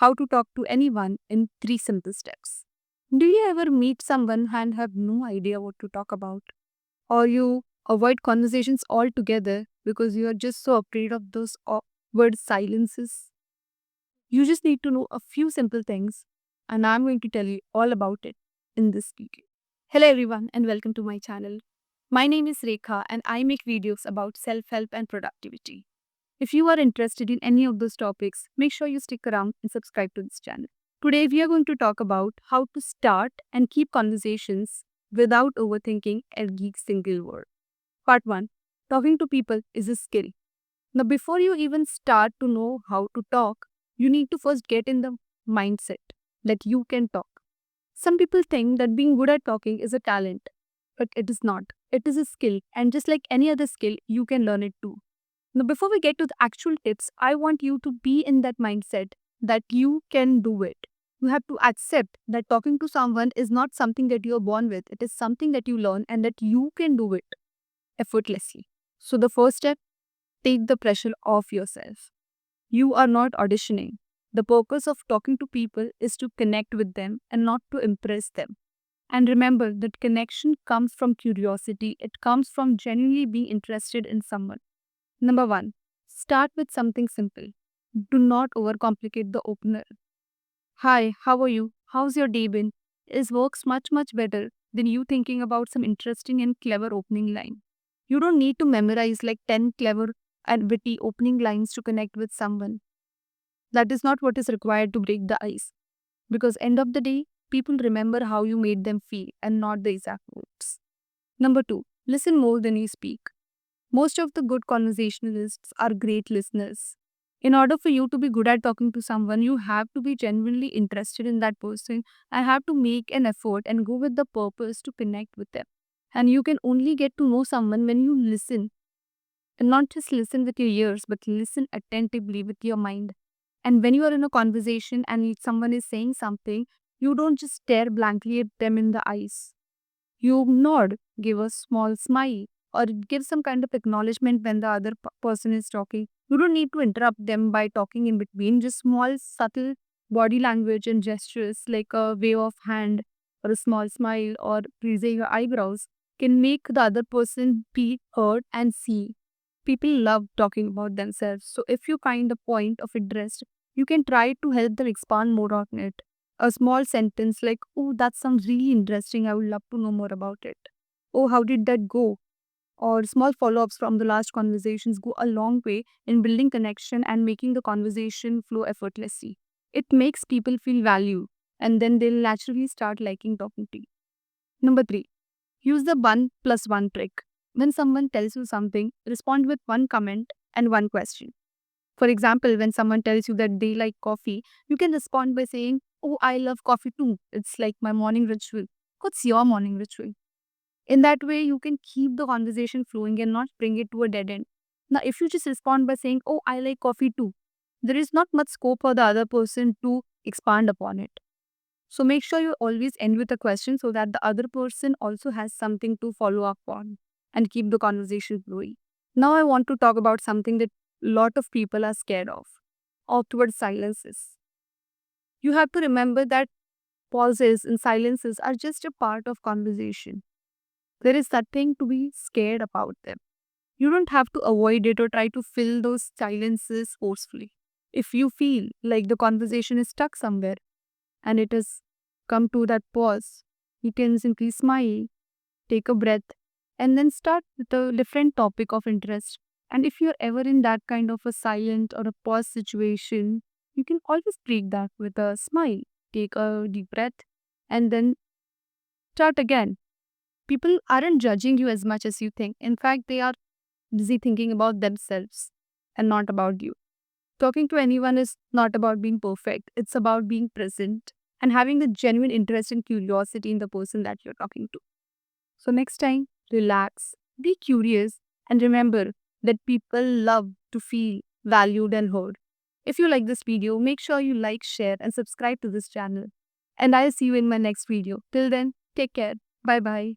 how to talk to anyone in 3 simple steps. Do you ever meet someone and have no idea what to talk about? Or you avoid conversations altogether because you are just so afraid of those awkward silences? You just need to know a few simple things, and I'm going to tell you all about it in this video. Hello, everyone, and welcome to my channel. My name is Rekha, and I make videos about self help and productivity. If you are interested in any of those topics, make sure you stick around and subscribe to this channel. Today, we are going to talk about how to start and keep conversations without overthinking every single word. Part 1. Talking to people is a skill. Now, before you even start to know how to talk, you need to first get in the mindset that you can talk. Some people think that being good at talking is a talent, but it is not. It is a skill, and just like any other skill, you can learn it too. Now, before we get to the actual tips, I want you to be in that mindset that you can do it. You have to accept that talking to someone is not something that you are born with, it is something that you learn and that you can do it effortlessly. So, the first step, take the pressure off yourself. You are not auditioning. The purpose of talking to people is to connect with them and not to impress them. And remember that connection comes from curiosity, it comes from genuinely being interested in someone. Number 1, start with something simple. Do not overcomplicate the opener. Hi, how are you? How's your day been? Is works much better than you thinking about some interesting and clever opening line. You don't need to memorize like 10 clever and witty opening lines to connect with someone. That is not what is required to break the ice. Because end of the day, people remember how you made them feel and not the exact words. Number 2, listen more than you speak. Most of the good conversationalists are great listeners. In order for you to be good at talking to someone, you have to be genuinely interested in that person and have to make an effort and go with the purpose to connect with them. And you can only get to know someone when you listen. And not just listen with your ears, but listen attentively with your mind. And when you are in a conversation and someone is saying something, you don't just stare blankly at them in the eyes. You nod, give a small smile, or give some kind of acknowledgement when the other person is talking. You don't need to interrupt them by talking in between. Just small, subtle body language and gestures like a wave of hand or a small smile or raising your eyebrows can make the other person be heard and seen. People love talking about themselves. So if you find a point of interest, you can try to help them expand more on it. A small sentence like, "Oh, that sounds really interesting. I would love to know more about it." "Oh, how did that go?" Or small follow ups from the last conversations go a long way in building connection and making the conversation flow effortlessly. It makes people feel valued, and then they'll naturally start liking talking to you. Number 3, use the 1+1 trick. When someone tells you something, respond with one comment and one question. For example, when someone tells you that they like coffee, you can respond by saying, "Oh, I love coffee too. It's like my morning ritual." What's your morning ritual? In that way, you can keep the conversation flowing and not bring it to a dead end. Now, if you just respond by saying, "Oh, I like coffee too," there is not much scope for the other person to expand upon it. So make sure you always end with a question so that the other person also has something to follow up on and keep the conversation flowing. Now I want to talk about something that a lot of people are scared of: awkward silences. You have to remember that pauses and silences are just a part of conversation. There is nothing to be scared about them. You don't have to avoid it or try to fill those silences forcefully. If you feel like the conversation is stuck somewhere and it has come to that pause, you can simply smile, take a breath, and then start with a different topic of interest. And if you're ever in that kind of a silent or a pause situation, you can always break that with a smile. Take a deep breath and then start again. People aren't judging you as much as you think. In fact, they are busy thinking about themselves and not about you. Talking to anyone is not about being perfect, it's about being present and having the genuine interest and curiosity in the person that you're talking to. So, next time, relax, be curious, and remember that people love to feel valued and heard. If you like this video, make sure you like, share, and subscribe to this channel. And I'll see you in my next video. Till then, take care. Bye bye.